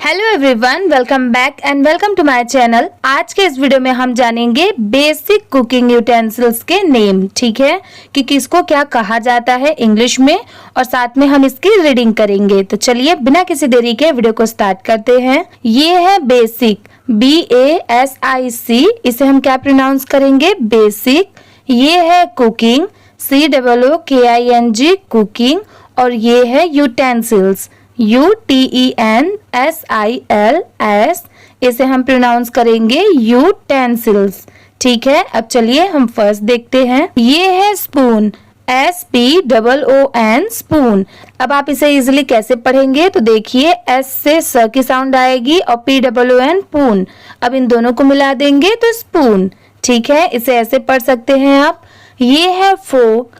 Hello everyone, welcome back and welcome to my channel. आज के इस वीडियो में हम जानेंगे बेसिक कुकिंग यूटेंसिल्स के नेम, ठीक है, कि किसको क्या कहा जाता है इंग्लिश में, और साथ में हम इसकी रीडिंग करेंगे। तो चलिए बिना किसी देरी के वीडियो को स्टार्ट करते हैं। ये है बेसिक, BASIC, इसे हम क्या प्रोनाउंस करेंगे, बेसिक। ये है कुकिंग, COOKING, कुकिंग। और ये है यूटेंसिल्स, UTENSILS, इसे हम प्रोनाउंस करेंगे यूटेंसिल्स, ठीक है। अब चलिए हम फर्स्ट देखते हैं। ये है स्पून, SPOON, स्पून। अब आप इसे इजिली कैसे पढ़ेंगे, तो देखिए S से स की साउंड आएगी और POON, पून। अब इन दोनों को मिला देंगे तो स्पून, ठीक है। इसे ऐसे पढ़ सकते हैं आप। ये है फोक,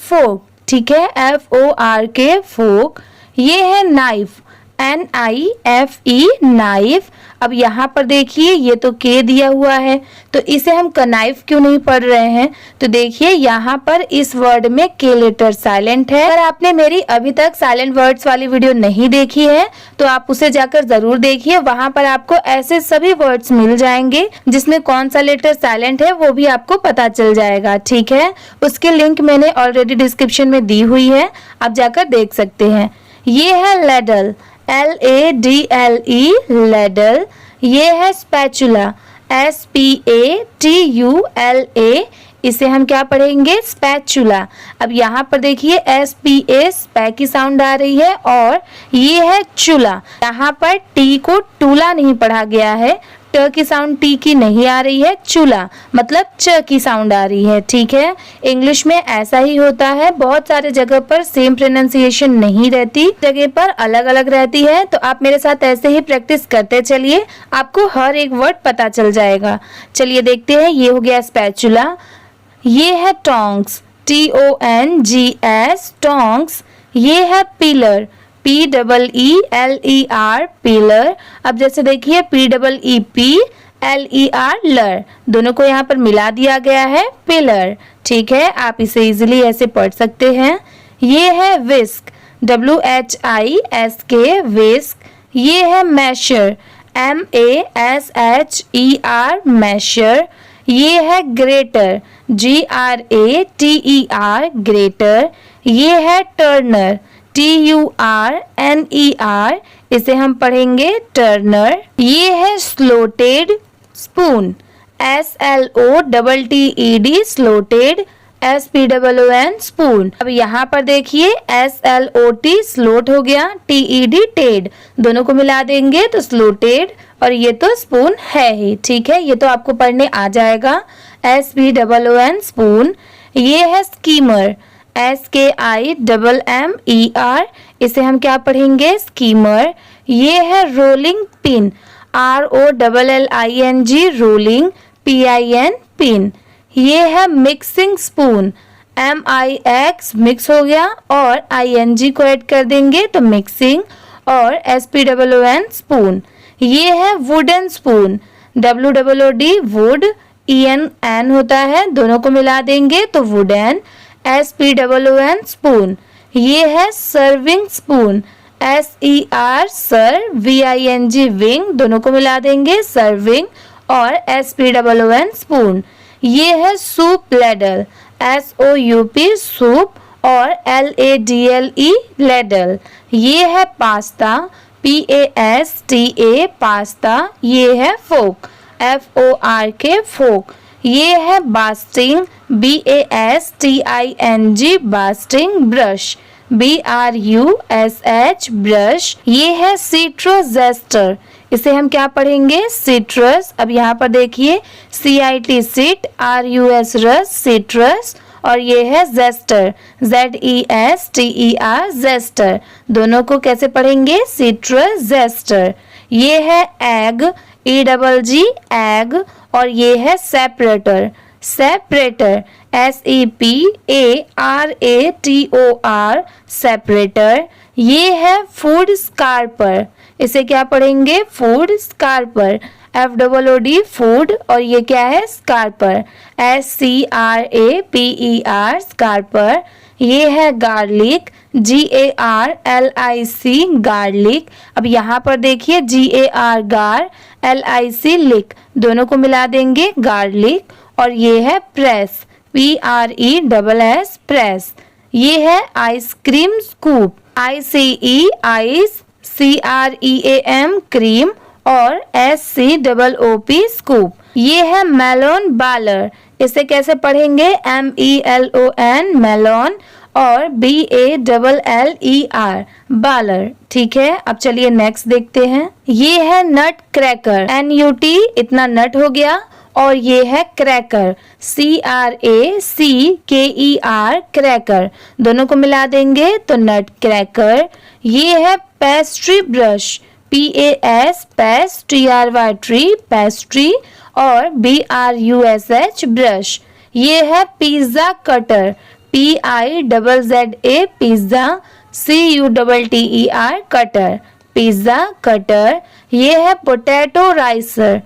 फोक, ठीक है, FORK, फोक। ये है नाइफ, NIFE, नाइफ। अब यहाँ पर देखिए ये तो के दिया हुआ है, तो इसे हम कनाइफ क्यों नहीं पढ़ रहे हैं, तो देखिए यहाँ पर इस वर्ड में के लेटर साइलेंट है। अगर आपने मेरी अभी तक साइलेंट वर्ड्स वाली वीडियो नहीं देखी है तो आप उसे जाकर जरूर देखिए। वहाँ पर आपको ऐसे सभी वर्ड्स मिल जाएंगे जिसमें कौन सा लेटर साइलेंट है वो भी आपको पता चल जाएगा, ठीक है। उसकी लिंक मैंने ऑलरेडी डिस्क्रिप्शन में दी हुई है, आप जाकर देख सकते हैं। ये है लेडल, LADLE, लेडल। ये है स्पैचुला, SPATULA, इसे हम क्या पढ़ेंगे, स्पैचुला। अब यहाँ पर देखिए SPA, स्पै की साउंड आ रही है, और ये है चूल्हा। यहाँ पर टी को टूला नहीं पढ़ा गया है, ट की साउंड टी की नहीं आ रही है, चूल्हा मतलब च की साउंड आ रही है, ठीक है। इंग्लिश में ऐसा ही होता है, बहुत सारे जगह पर सेम प्रोनाउंसिएशन नहीं रहती, जगह पर अलग अलग रहती है। तो आप मेरे साथ ऐसे ही प्रैक्टिस करते चलिए, आपको हर एक वर्ड पता चल जाएगा। चलिए देखते हैं। ये हो गया स्पैचुला। ये है टोंग्स, TONGS, टोंग्स। ये है पिलर, PEELER, पिलर। अब जैसे देखिए PEEPLER, लर, दोनों को यहाँ पर मिला दिया गया है, पिलर, ठीक है। आप इसे इजीली ऐसे पढ़ सकते हैं। ये है विस्क, WHISK, विस्क। ये है मैशर, MASHER, मैशर। ये है ग्रेटर, GRATER, ग्रेटर। ये है टर्नर, TURNER, इसे हम पढ़ेंगे टर्नर। ये है slotted spoon, SLOTTED, slotted, SPOON, spoon. अब यहाँ पर देखिए SLOT, स्लोट हो गया, TED, टेड, दोनों को मिला देंगे तो स्लोटेड, और ये तो स्पून है ही, ठीक है। ये तो आपको पढ़ने आ जाएगा, SPOON, स्पून। ये है स्कीमर, SKIMMER, इसे हम क्या पढ़ेंगे, स्कीमर। ये है rolling pin, ROLLING, rolling, PIN, pin. ये है मिक्सिंग स्पून, MIX, मिक्स हो गया, और ING को ऐड कर देंगे तो मिक्सिंग, और SPOON, स्पून। ये है wooden spoon, WOOD, would, EN होता है, दोनों को मिला देंगे तो वुडन, SPOON, स्पून। ये है serving spoon, SER, sir, VING, wing, दोनों को मिला देंगे सर्विंग, और SPOON, स्पून। ये है सूप लेडल, SOUP, सूप, और LADLE, लेडल। ये है पास्ता, PASTA, पास्ता। ये है फोक, FORK, फोक। ये है basting, BASTING, basting. Brush, BRUSH, brush. ये है सिट्रस जेस्टर, इसे हम क्या पढ़ेंगे, सिट्रस। अब यहाँ पर देखिए CIT, सिट, RUS, रस, सिट्रस। और ये है जेस्टर, ZESTER, जेस्टर, दोनों को कैसे पढ़ेंगे, सिट्रस जेस्टर। ये है एग, EGG, एग। और ये है सेपरेटर, सेपरेटर, SEPARATOR, सेपरेटर। ये है फूड स्कारपर, इसे क्या पढ़ेंगे, फूड स्कारपर, FOOD, फूड। और ये क्या है, स्कारपर, SCRAPER, स्कारपर। ये है गार्लिक, GARLIC गार्लिक। अब यहाँ पर देखिए GAR गार, LIC लिक, दोनों को मिला देंगे गार्लिक। और ये है प्रेस, PRESS प्रेस। ये है ice cream scoop, ICE ice, CREAM cream और SCOOP स्कूप। ये है मेलोन बालर, इसे कैसे पढ़ेंगे? MELON मेलोन और BALLER बालर। ठीक है, अब चलिए नेक्स्ट देखते हैं। ये है नट क्रैकर, NUT इतना नट हो गया, और ये है क्रैकर, CRACKER क्रैकर, दोनों को मिला देंगे तो नट क्रैकर। ये है pastry brush, PAS paste, TRY pastry और BRUSH ब्रश। ये है pizza cutter, PIZZA pizza, CUTTER cutter, pizza cutter. ये है पोटैटो राइसर,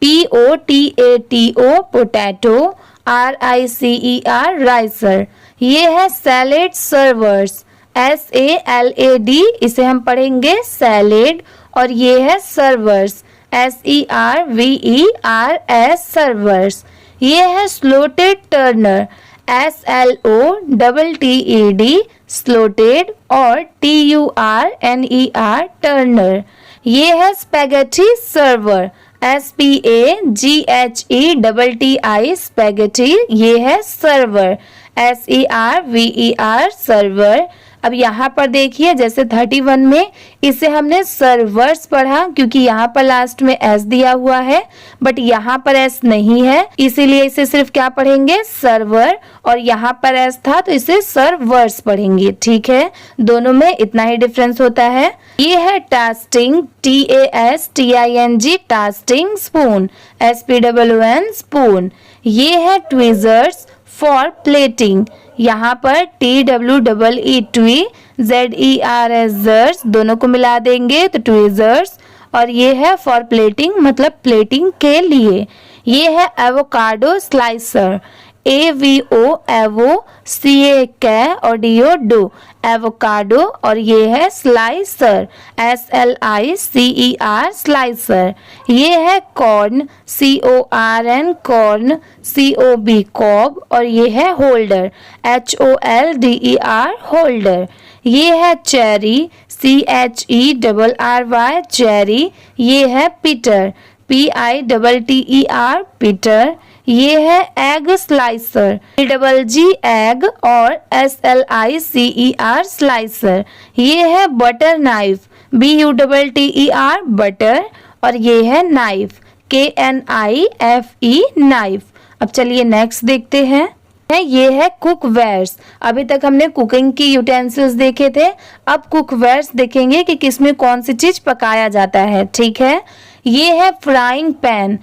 POTATO पोटैटो, RICER राइसर। ये है सैलेड सर्वर्स, SALAD इसे हम पढ़ेंगे सैलेड, और ये है सर्वर्स, SERVERS सर्वर्स। ये है स्लोटेड टर्नर, SLOTTED स्लोटेड और TURNER टर्नर। ये है स्पैगेटी सर्वर, SPAGHETTI स्पैगेटी, ये है सर्वर, SERVER सर्वर। अब यहाँ पर देखिए जैसे 31 में इसे हमने सर्वर्स पढ़ा क्योंकि यहाँ पर लास्ट में S दिया हुआ है, बट यहाँ पर S नहीं है, इसीलिए इसे सिर्फ क्या पढ़ेंगे? सर्वर। और यहाँ पर S था तो इसे सर्वर्स पढ़ेंगे। ठीक है, दोनों में इतना ही डिफरेंस होता है। ये है टास्टिंग, TASTING टास्टिंग स्पून, SPWN स्पून। ये है ट्विजर्स फॉर प्लेटिंग, यहाँ पर TWEETZERS दोनों को मिला देंगे तो ट्विजर्स। और ये है फॉर प्लेटिंग मतलब प्लेटिंग के लिए। ये है avocado slicer, AVO avo, CA और DO एवोकाडो, और ये है स्लाइसर, SLICER स्लाइसर। ये है corn, CORN corn, COB cob, और ये है होल्डर, HOLDER होल्डर। ये है चेरी, CHERRY चेरी। ये है पीटर, PITTER पीटर। ये है एग स्लाइसर, GG एग और SLICER स्लाइसर। ये है बटर नाइफ, BUTTER बटर, और ये है नाइफ, KNIFE नाइफ। अब चलिए नेक्स्ट देखते हैं। ये है कुकवेयर्स। अभी तक हमने कुकिंग की यूटेंसिल्स देखे थे, अब कुकवेयर्स देखेंगे कि किसमें कौन सी चीज पकाया जाता है। ठीक है, ये है frying pan,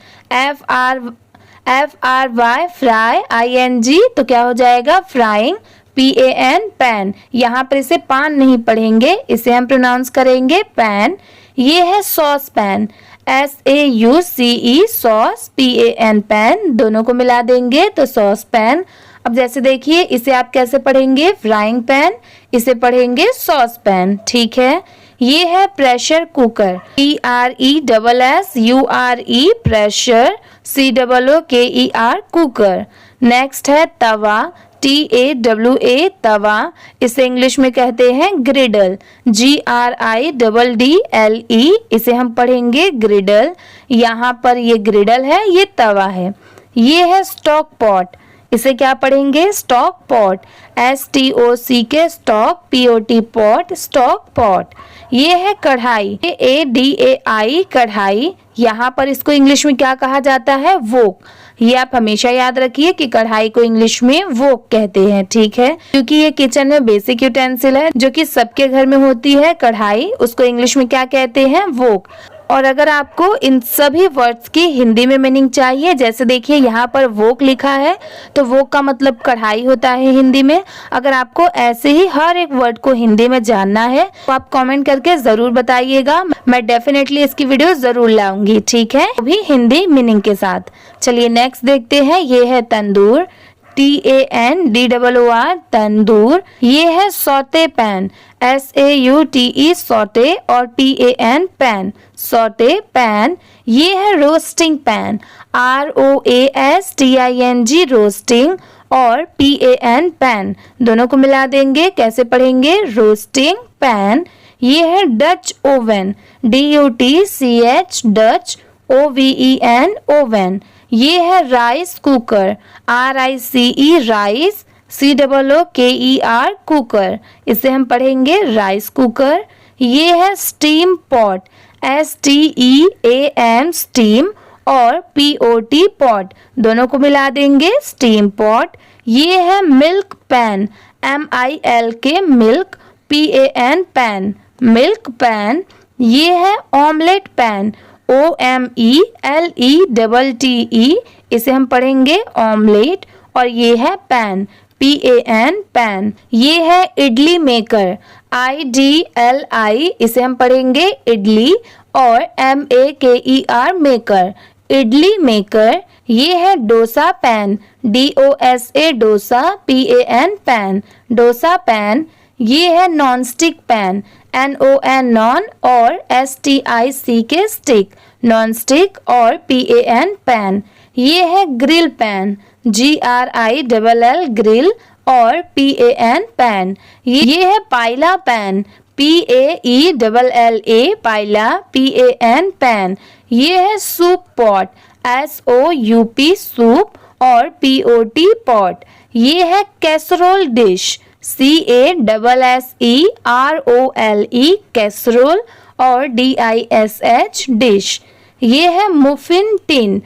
FRY fry, ING तो क्या हो जाएगा? Frying, PAN pan. यहाँ पर इसे पान नहीं पढ़ेंगे, इसे हम प्रोनाउंस करेंगे पैन। ये है sauce pan, SAUCE sauce, PAN pan, दोनों को मिला देंगे तो सॉस पैन। अब जैसे देखिए इसे आप कैसे पढ़ेंगे? फ्राइंग पैन, इसे पढ़ेंगे सॉस पैन। ठीक है, ये है pressure cooker, PRESSURE pressure, COOKER cooker. Next है तवा, TAWA तवा, इसे इंग्लिश में कहते हैं ग्रिडल, GRIDDLE इसे हम पढ़ेंगे ग्रिडल। यहाँ पर ये ग्रिडल है, ये तवा है। ये है स्टॉक पॉट, इसे क्या पढ़ेंगे? Stock pot, STOCK stock, POT pot, stock pot. ये है कढ़ाई, ADAI कढ़ाई। यहाँ पर इसको इंग्लिश में क्या कहा जाता है? वोक। ये आप हमेशा याद रखिए कि कढ़ाई को इंग्लिश में वोक कहते हैं। ठीक है, क्योंकि ये किचन में बेसिक यूटेंसिल है जो कि सबके घर में होती है कढ़ाई, उसको इंग्लिश में क्या कहते हैं? वोक। और अगर आपको इन सभी वर्ड्स की हिंदी में मीनिंग चाहिए, जैसे देखिए यहाँ पर वोक लिखा है तो वोक का मतलब कढ़ाई होता है हिंदी में। अगर आपको ऐसे ही हर एक वर्ड को हिंदी में जानना है तो आप कमेंट करके जरूर बताइएगा, मैं डेफिनेटली इसकी वीडियो जरूर लाऊंगी। ठीक है, वो भी हिंदी मीनिंग के साथ। चलिए नेक्स्ट देखते हैं। ये है तंदूर, TANDOOR तंदूर, ये है सौते पैन, SAUTE सौते, और PAN पैन, सौते पैन, ये है रोस्टिंग पैन, ROASTING रोस्टिंग, और PAN पैन, दोनों को मिला देंगे, कैसे पढ़ेंगे, रोस्टिंग पैन। ये है Dutch oven, DUTCH Dutch, OVEN oven. ये है rice cooker, RICE rice, COOKER cooker, इसे हम पढ़ेंगे राइस कुकर। ये है स्टीम पॉट, STEAM स्टीम, और POT पॉट, दोनों को मिला देंगे, स्टीम पॉट। ये है milk pan, MILK milk, PAN pan, milk pan. ये है ऑमलेट पैन, OMELETTE, इसे हम पढ़ेंगे ऑमलेट, और ये है पैन, PAN पैन। ये है इडली मेकर, IDLI, इसे हम पढ़ेंगे इडली, और MAKER मेकर, इडली मेकर। ये है dosa pan, DOSA dosa, PAN pan, dosa pan. ये है non stick pan, NON non, और STIC स्टिक, नॉन स्टिक, और PAN पैन। ये है ग्रिल पैन, GRILL ग्रिल, और PAN पैन। ये है पाइला पैन, PAELLA पाइला, PAN पैन। ये है सूप पॉट, SOUP सूप, और POT पॉट। ये है कैसरोल डिश, CASSEROLE कैसरोल, और DISH डिश। ये है मुफिन टिन,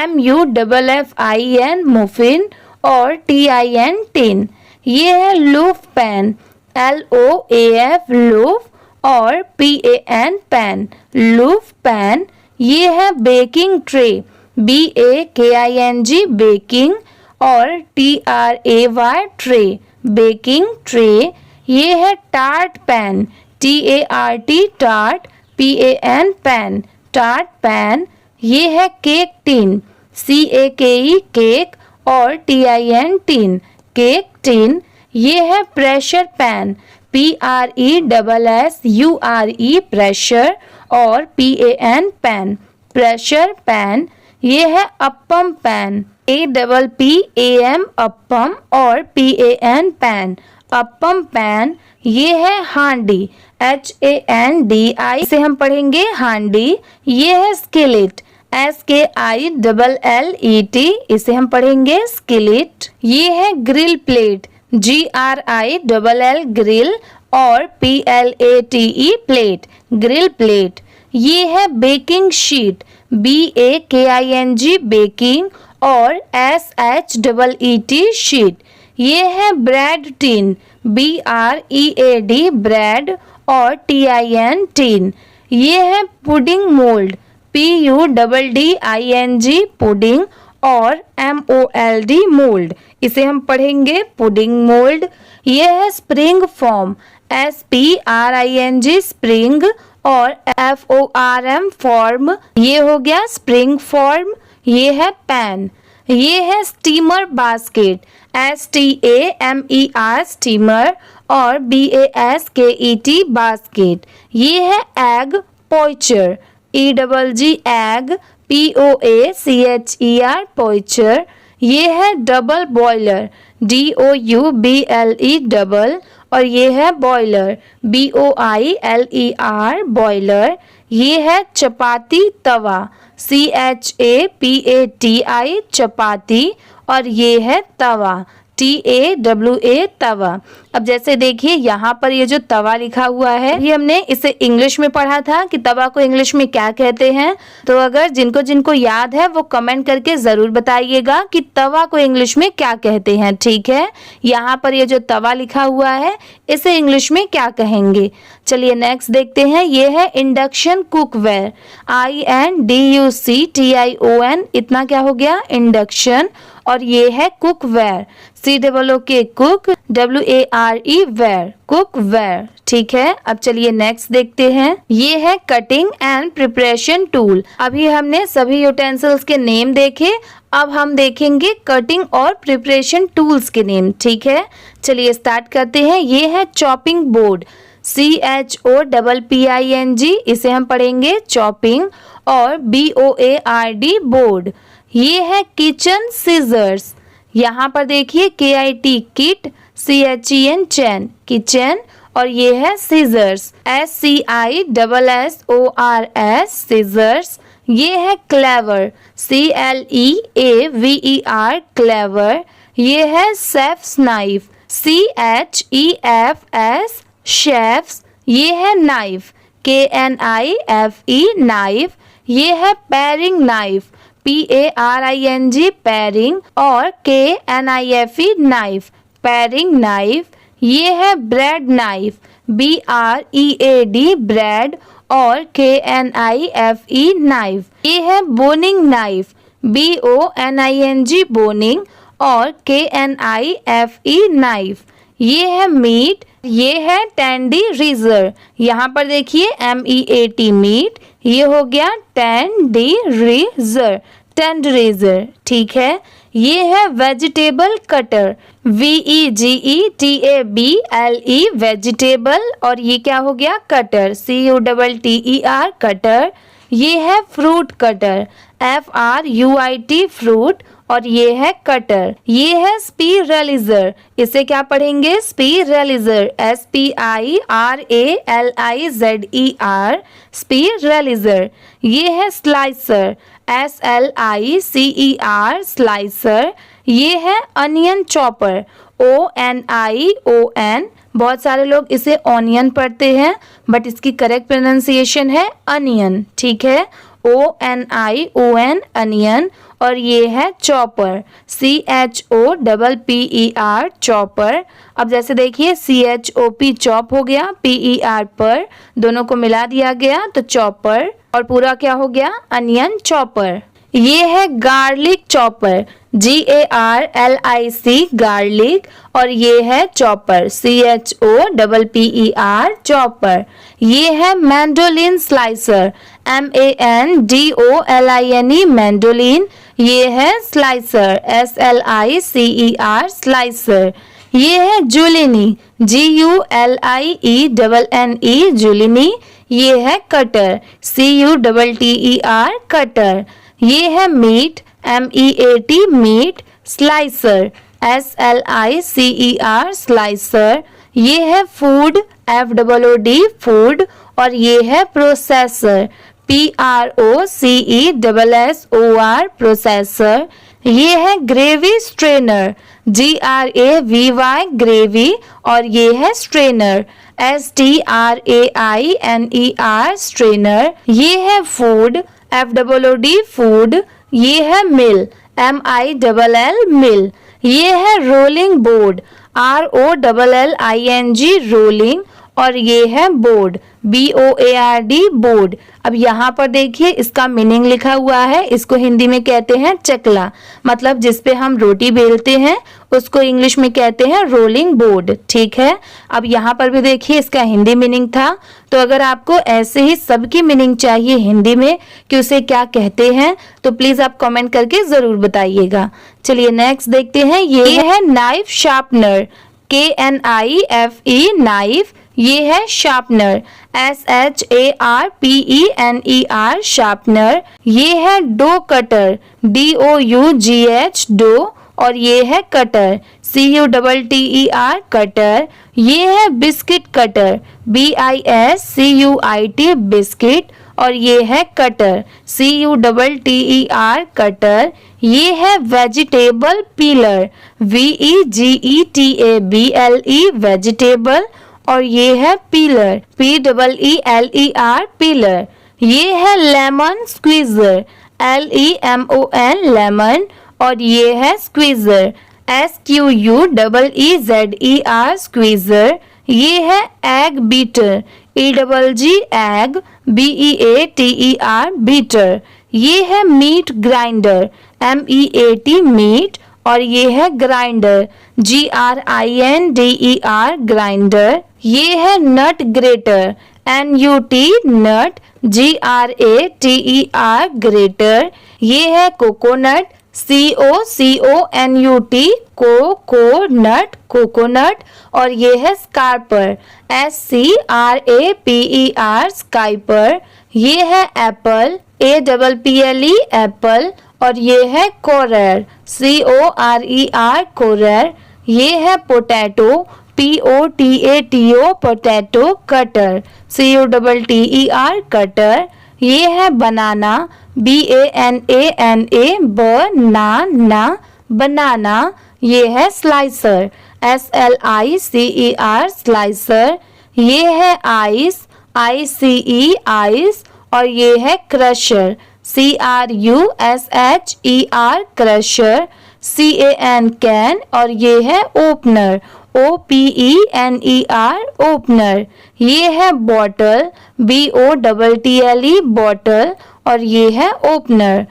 MUFFIN मुफिन, और TIN टिन। ये है लूफ पैन, LOAF लूफ, और PAN पैन, लूफ पैन। ये है बेकिंग ट्रे, BAKING बेकिंग, और TRAY ट्रे, बेकिंग ट्रे। ये है tart pan, TART tart, PAN pan, tart pan. ये है केक टिन, CAKE केक, और TIN टिन, केक टिन। ये है प्रेशर पैन, PRESSURE प्रेशर, और PAN पैन, प्रेशर पैन। ये है अप्पम पैन, APPAM अप्पम, और PAN पैन, अप्पम पैन। ये है हांडी, HANDI, इसे हम पढ़ेंगे हांडी। ये है स्किलेट, SKILLET, इसे हम पढ़ेंगे स्किलेट। ये है ग्रिल प्लेट, GRILL ग्रिल, और PLATE प्लेट, ग्रिल प्लेट। ये है बेकिंग शीट, BAKING बेकिंग, और SHEET शीट। ये है ब्रेड टिन, BREAD ब्रेड, और TIN टिन। ये है पुडिंग मोल्ड, PUDDING पुडिंग, और MOLD मोल्ड, इसे हम पढ़ेंगे पुडिंग मोल्ड। ये है स्प्रिंग फॉर्म, SPRING स्प्रिंग, और FORM फॉर्म, ये हो गया स्प्रिंग फॉर्म। ये है पैन। ये है स्टीमर बास्केट, STAMER स्टीमर, और BASKET बास्केट। ये है एग पोइचर, EGG एग, POACHER पोइचर। ये है डबल बॉयलर, DOUBLE डबल, और ये है बॉयलर, BOILER बॉयलर। ये है चपाती तवा, CHAPATI चपाती, और ये है तवा, TAWA तवा। अब जैसे देखिए यहाँ पर ये जो तवा लिखा हुआ है, ये हमने इसे इंग्लिश में पढ़ा था कि तवा को इंग्लिश में क्या कहते हैं। तो अगर जिनको जिनको याद है वो कमेंट करके ज़रूर बताइएगा कि तवा को इंग्लिश में क्या कहते हैं, ठीक है। यहाँ पर ये जो तवा लिखा हुआ है इसे इंग्लिश में क्या कहेंगे। चलिए नेक्स्ट देखते हैं, ये है इंडक्शन कुकवेयर, INDUCTION, इतना क्या हो गया इंडक्शन, और ये है cookware, COOK cook, WARE ware, cookware. ठीक है, अब चलिए नेक्स्ट देखते हैं, ये है कटिंग एंड प्रिपरेशन टूल। अभी हमने सभी यूटेंसिल्स के नेम देखे, अब हम देखेंगे कटिंग और प्रिपरेशन टूल्स के नेम। ठीक है, चलिए स्टार्ट करते हैं। ये है चॉपिंग बोर्ड, CHOPPING, इसे हम पढ़ेंगे चॉपिंग, और BOARD बोर्ड। ये है किचन सीजर्स, यहाँ पर देखिए KIT किट, CHEN चैन, किचन, और ये है सीजर्स, SCISSORS सीजर्स। ये है क्लेवर, CLEAVER क्लेवर। ये है शेफ्स नाइफ, CHEFS शेफ्स। ये है नाइफ, KNIFE नाइफ। ये है पैरिंग नाइफ, PARING पैरिंग, और KNIFE नाइफ, पैरिंग नाइफ। ये है ब्रेड नाइफ, BREAD ब्रेड, और KNIFE नाइफ। ये है बोनिंग नाइफ, BONING बोनिंग, और KNIFE नाइफ। ये है मीट, ये है टेंडीरीजर, यहाँ पर देखिए MEAT मीट, ये हो गया टेंडीरीजर, टेंडरीजर। ठीक है, ये है वेजिटेबल कटर, VEGETABLE वेजिटेबल, और ये क्या हो गया कटर, CUTTER कटर। ये है फ्रूट कटर, FRUIT फ्रूट, और ये है कटर। ये है स्पीरलिजर, इसे क्या पढ़ेंगे स्पीरलिजर, SPIRALIZER स्पीरलिजर। ये है स्लाइसर, SLICER स्लाइसर। ये है अनियन चॉपर, ONION, बहुत सारे लोग इसे ऑनियन पढ़ते हैं, बट इसकी करेक्ट प्रोनाउंसिएशन है अनियन। ठीक है, ONION अनियन। और ये है चॉपर, CHOPPER चॉपर। अब जैसे देखिए CHOP चॉप हो गया, PER पर दोनों को मिला दिया गया तो चॉपर, और पूरा क्या हो गया अनियन चॉपर। ये है गार्लिक चॉपर, GARLIC गार्लिक, और ये है चॉपर, CHOPPER चॉपर। ये है मैंडोलिन स्लाइसर, MANDOLINE मैंडोलिन। ये है स्लाइसर, SLICER स्लाइसर। ये है जुलिनी, GULIENNE जुलिनी। ये है कटर, CUTTER कटर। ये है meat, MEAT meat, slicer, SLICER slicer. ये है फूड, FOOD फूड, और ये है प्रोसेसर, PROCESSOR प्रोसेसर। ये है ग्रेवी स्ट्रेनर, GRAVY ग्रेवी, और ये है स्ट्रेनर, STRAINER स्ट्रेनर। ये है फूड, FOOD फूड। ये है मिल, MILL मिल। ये है रोलिंग बोर्ड, ROLLING रोलिंग, और ये है बोर्ड, BOARD बोर्ड। अब यहाँ पर देखिए इसका मीनिंग लिखा हुआ है, इसको हिंदी में कहते हैं चकला, मतलब जिस पे हम रोटी बेलते हैं उसको इंग्लिश में कहते हैं रोलिंग बोर्ड। ठीक है, अब यहाँ पर भी देखिए इसका हिंदी मीनिंग था, तो अगर आपको ऐसे ही सबकी मीनिंग चाहिए हिंदी में कि उसे क्या कहते हैं तो प्लीज आप कमेंट करके जरूर बताइएगा। चलिए नेक्स्ट देखते हैं, ये है नाइफ शार्पनर, KNIFE नाइफ। ये है शार्पनर, SHARPENER शार्पनर। ये है डो कटर, DOUGH डो, और ये है कटर, CUTTER कटर। ये है बिस्किट कटर, BISCUIT बिस्किट, और ये है कटर, CUTTER कटर। ये है वेजिटेबल पीलर, VEGETABLE वेजिटेबल, और ये है पीलर, PEELER पीलर। ये है लेमन स्क्वीजर, LEMON लेमन, और ये है स्क्वीजर, SQUEEZER स्क्वीजर। ये है egg beater, EGG egg, BEATER beater। ये है मीट ग्राइंडर, MEAT मीट, और ये है ग्राइंडर, GRINDER ग्राइंडर। ये है नट ग्रेटर, NUT नट, GRATER ग्रेटर। ये है कोकोनट, COCONUT कोकोनट कोकोनट, और ये है स्कारपर, SCRAPER स्काइपर। ये है एप्पल, APPLE एप्पल, और ये है कोरर, CORER कोरर। ये है potato, POTATO potato, cutter, CUTTER cutter. ये है बनाना, BANANA बनाना बनाना। ये है स्लाइसर, SLICER स्लाइसर। ये है आइस, ICE आइस, और ये है crusher, CRUSHER crusher. CAN can, और ये है ओपनर, OPENER ओपनर। ये है बॉटल, BOTTLE बॉटल, और ये है ओपनर,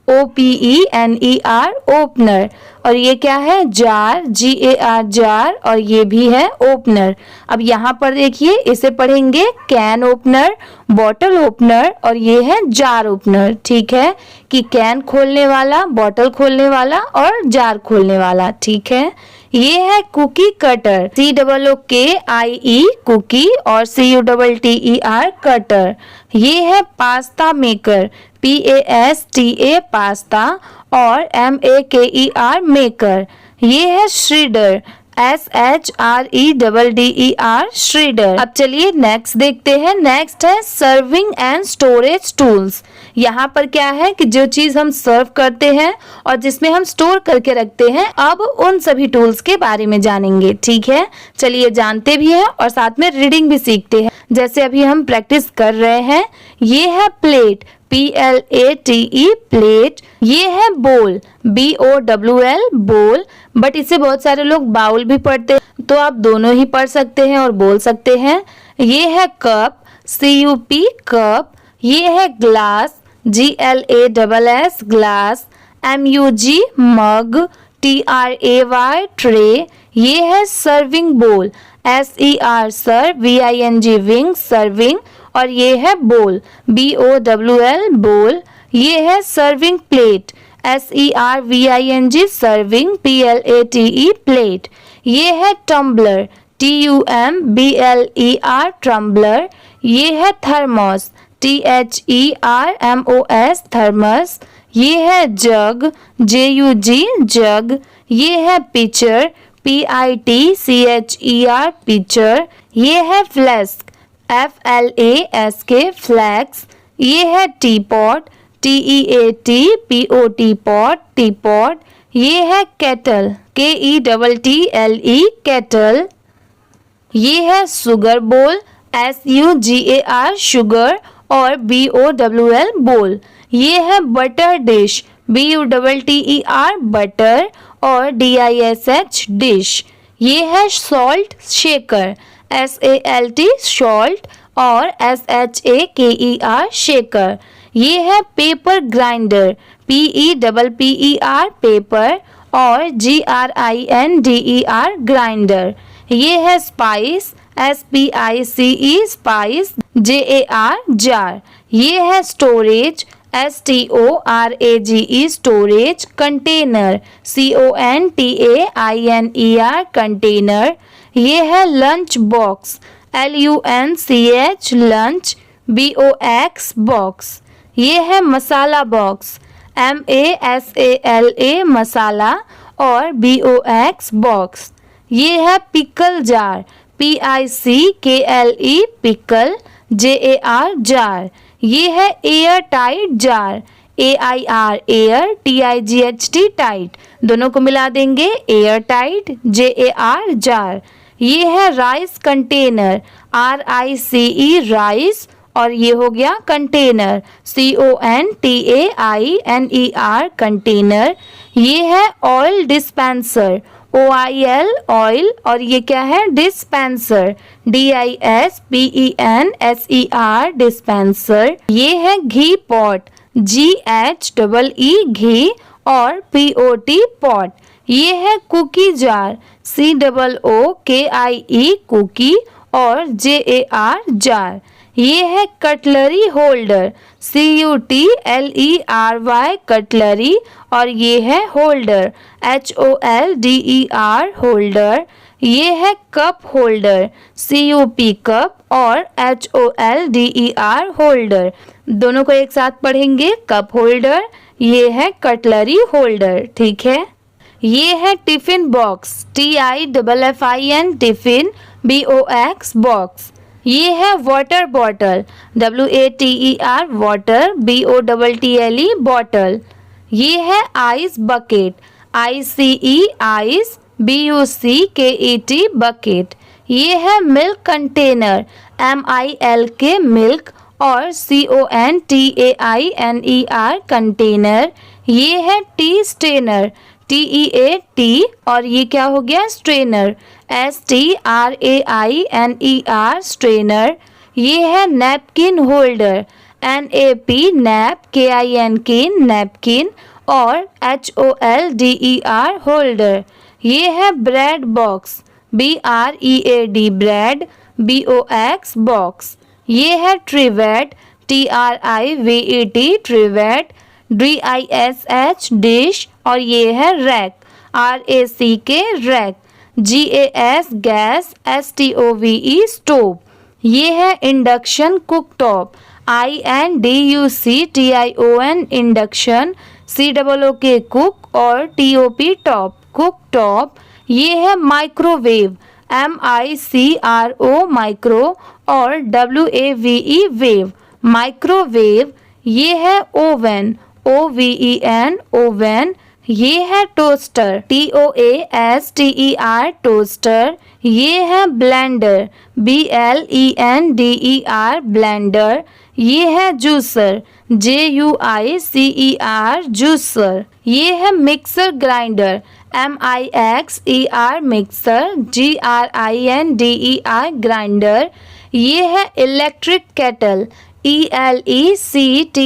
OPENER ओपनर। और ये क्या है, जार, GAR जार, और ये भी है ओपनर। अब यहाँ पर देखिए, इसे पढ़ेंगे कैन ओपनर, बॉटल ओपनर, और ये है जार ओपनर। ठीक है, कि कैन खोलने वाला, बॉटल खोलने वाला, और जार खोलने वाला। ठीक है, ये है कुकी कटर, COOKIE कुकी, और CUTTER कटर। ये है पास्ता मेकर, PASTA पास्ता, और MAKER मेकर। ये है श्रीडर, SHREDDER श्रीडर। अब चलिए नेक्स्ट देखते हैं। नेक्स्ट है सर्विंग एंड स्टोरेज टूल्स। यहाँ पर क्या है कि जो चीज हम सर्व करते हैं और जिसमें हम स्टोर करके रखते हैं, अब उन सभी टूल्स के बारे में जानेंगे। ठीक है, चलिए जानते भी हैं और साथ में रीडिंग भी सीखते हैं, जैसे अभी हम प्रैक्टिस कर रहे हैं। ये है प्लेट, PLATE प्लेट। ये है बोल, BOWL बोल, बट इसे बहुत सारे लोग बाउल भी पढ़ते हैं, तो आप दोनों ही पढ़ सकते हैं और बोल सकते हैं। ये है कप, CUP कप। ये है ग्लास, GLASS ग्लास। MUG मग, TRAY ट्रे। ये है सर्विंग बोल, SER sir, VING wing serving, और ये है बोल, BOWL बोल। ये है serving plate, SERVING serving, PLATE plate. ये है टम्बलर, TUMBLER टम्बलर। ये है थर्मोस, THERMOS थर्मस। ये है जग, JUG जग। ये है पिचर, PITCHER पिचर। ये है फ्लेस्क, FLASK फ्लैक्स। ये है T pot, TEAT pot T pot. ये है केटल, KETTLE केटल। ये है शुगर बोल, SUGAR शुगर, और BOWL बोल। ये है बटर डिश, BUTTER बटर, और DISH डिश। ये है सॉल्ट शेकर, SALT सॉल्ट, और SHAKER शेकर। ये है पेपर ग्राइंडर, PEPPER पेपर, और GRINDER ग्राइंडर। ये है spice, SPICE spice, JAR jar. ये है storage, STORAGE storage. Container, CONTAINER container. ये है lunch box, LUNCH lunch, BOX box. ये है मसाला बॉक्स, MASALA मसाला, और BOX बॉक्स। ये है pickle jar, PICKLE pickle, JAR jar. ये है air tight jar, AIR air, TIGHT tight. दोनों को मिला देंगे, एयर टाइट, JAR जार। ये है राइस कंटेनर, RICE राइस, और ये हो गया कंटेनर, CONTAINER कंटेनर। ये है ऑयल डिस्पेंसर, OIL ऑयल, और ये क्या है? Dispenser, DISPENSER dispenser. ये है घी पॉट, GHEE घी, और POT पॉट। ये है कुकी जार, COOKIE कुकी, और JAR जार। ये है कटलरी होल्डर, CUTLERY कटलरी, और ये है होल्डर, HOLDER होल्डर। ये है कप होल्डर, CUP कप, और HOLDER होल्डर। दोनों को एक साथ पढ़ेंगे, कप होल्डर, ये है कटलरी होल्डर। ठीक है। ये है tiffin box, TIFFIN tiffin, BOX box. ये है water bottle, WATER water, BOTTLE bottle. ये है ice bucket, ICE ice, BUCKET bucket. ये है मिल्क कंटेनर, MILK मिल्क, और CONTAINER कंटेनर। ये है टी स्ट्रेनर, TEAT, और ये क्या हो गया? Strainer, STRAINER strainer. ये है napkin holder, NAP nap, KIN napkin, और HOLDER होल्डर। ये है bread box, BREAD bread, BOX box. ये है trivet, TRIVET trivet, DISH dish, और ये है rack, RACK rack, GAS gas, STOVE stove. ये है induction cooktop, INDUCTION induction, COOK cook, और TOP टॉप कुकटॉप। ये है माइक्रोवेव, MICRO माइक्रो, और WAVE वेव माइक्रोवेव। ये है ओवन, OVEN ओवन। ये है टोस्टर, TOASTER टोस्टर। ये है ब्लेंडर, BLENDER ब्लेंडर। ये है जूसर, JUICER जूसर। ये है mixer grinder, MIXER mixer, GRINDER grinder. ये है इलेक्ट्रिक केटल, ELECTRIC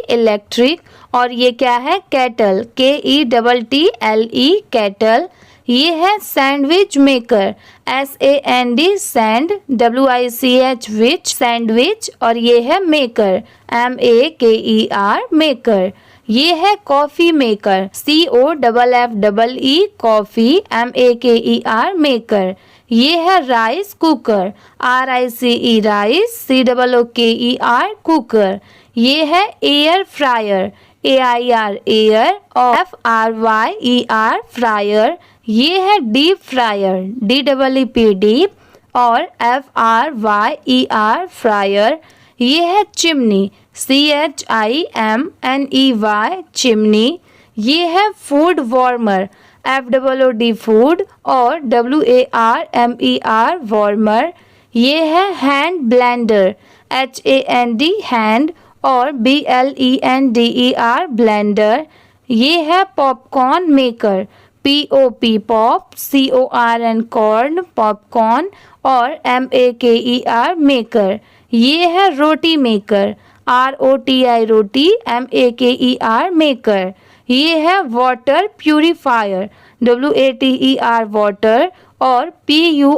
इलेक्ट्रिक, और ये क्या है? Kettle, KETTLE kettle. ये है sandwich maker, SAND sand, WICH विच सैंडविच, और ये है मेकर, MAKER मेकर। ये है coffee maker, COFFE coffee, MAKER maker. ये है rice cooker, RICE rice, COOKER cooker. ये है एयर फ्रायर, AIR एयर, और FRYER फ्रायर। ये है डीप फ्रायर, DEEP डीप, और FRYER फ्रायर। ये है चिमनी, CHIMNEY चिमनी। ये है फूड वार्मर, FOOD फूड, और WARMER वार्मर। ये है हैंड ब्लेंडर, HAND हैंड, और BLENDER ब्लेंडर। ये है popcorn maker, POP pop, CORN corn popcorn, और MAKER मेकर। ये है रोटी मेकर, ROTI रोटी, MAKER मेकर। ये है वाटर प्यूरीफायर, WATER वाटर, और PURIFIER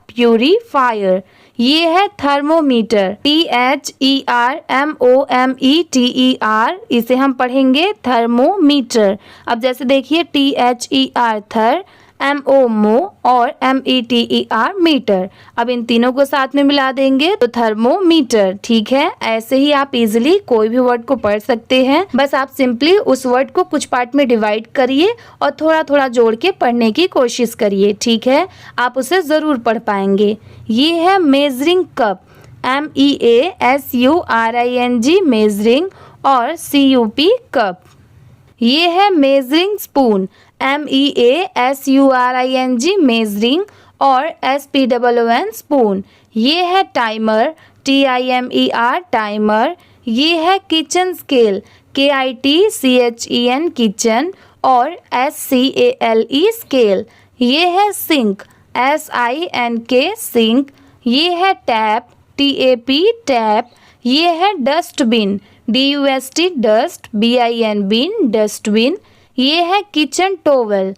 प्यूरीफायर। ये है थर्मोमीटर, THERMOMETER, इसे हम पढ़ेंगे थर्मोमीटर। अब जैसे देखिए THER थर, MO मो, और METER मीटर। अब इन तीनों को साथ में मिला देंगे तो थर्मोमीटर। ठीक है, ऐसे ही आप इजीली कोई भी वर्ड को पढ़ सकते हैं। बस आप सिंपली उस वर्ड को कुछ पार्ट में डिवाइड करिए और थोड़ा थोड़ा जोड़ के पढ़ने की कोशिश करिए। ठीक है, आप उसे जरूर पढ़ पाएंगे। ये है मेजरिंग कप, MEASURING मेजरिंग, और CUP कप। ये है मेजरिंग स्पून, MEASURING मेजरिंग, और SPOON स्पून। ये है टाइमर, TIMER टाइमर। ये है किचन स्केल, KITCHEN किचन, और SCALE स्केल। ये है सिंक, SINK सिंक। ये है टैप, TAP टैप। ये है dustbin, DUST dust, BIN dustbin. ये है kitchen towel,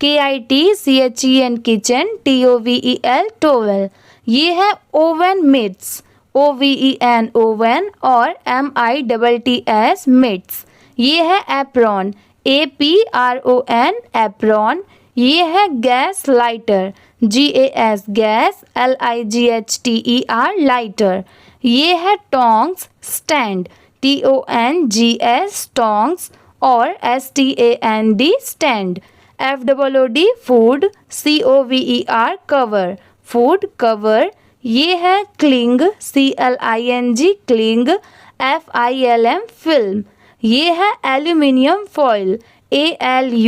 KITCHEN kitchen, TOVEL towel. ये है ओवन मिट्स, OVEN ओवन और MITTS मिट्स। ये है एप्रॉन, APRON एप्रॉन। ये है gas lighter, GAS gas, LIGHTER lighter. ये है टोंग्स स्टैंड, TONGS टोंग्स और STAND stand. FOOD food, COVER cover, food cover. ये है cling, CLING cling, FILM film. ये है एल्यूमिनियम फॉइल, ALUMINIUM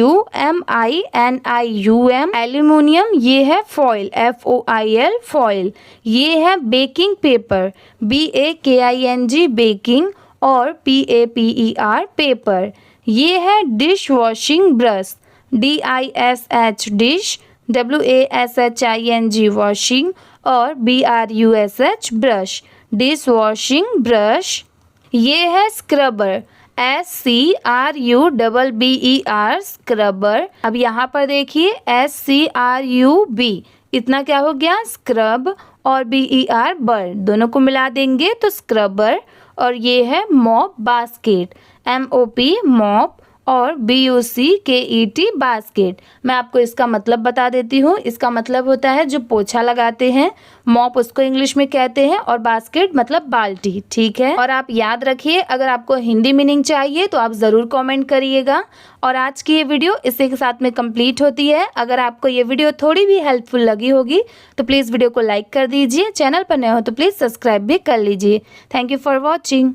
एल्यूमिनियम। ये है फॉइल, FOIL फॉइल। ये है बेकिंग पेपर, BAKING बेकिंग और PAPER पेपर। ये है dish washing brush, DISH dish, WASHING washing और BRUSH brush, dish washing brush. ये है स्क्रबर, SCRUBBER स्क्रबर। अब यहाँ पर देखिए SCRUB, इतना क्या हो गया, स्क्रब, और BER बर, दोनों को मिला देंगे तो स्क्रबर। और ये है मॉप बास्केट, MOP मॉप और BUCKET बास्केट। मैं आपको इसका मतलब बता देती हूँ। इसका मतलब होता है जो पोछा लगाते हैं, मॉप उसको इंग्लिश में कहते हैं, और बास्केट मतलब बाल्टी, ठीक है। और आप याद रखिए, अगर आपको हिंदी मीनिंग चाहिए तो आप ज़रूर कमेंट करिएगा। और आज की ये वीडियो इसी के साथ में कंप्लीट होती है। अगर आपको ये वीडियो थोड़ी भी हेल्पफुल लगी होगी तो प्लीज़ वीडियो को लाइक कर दीजिए। चैनल पर नए हो तो प्लीज़ सब्सक्राइब भी कर लीजिए। Thank you for watching.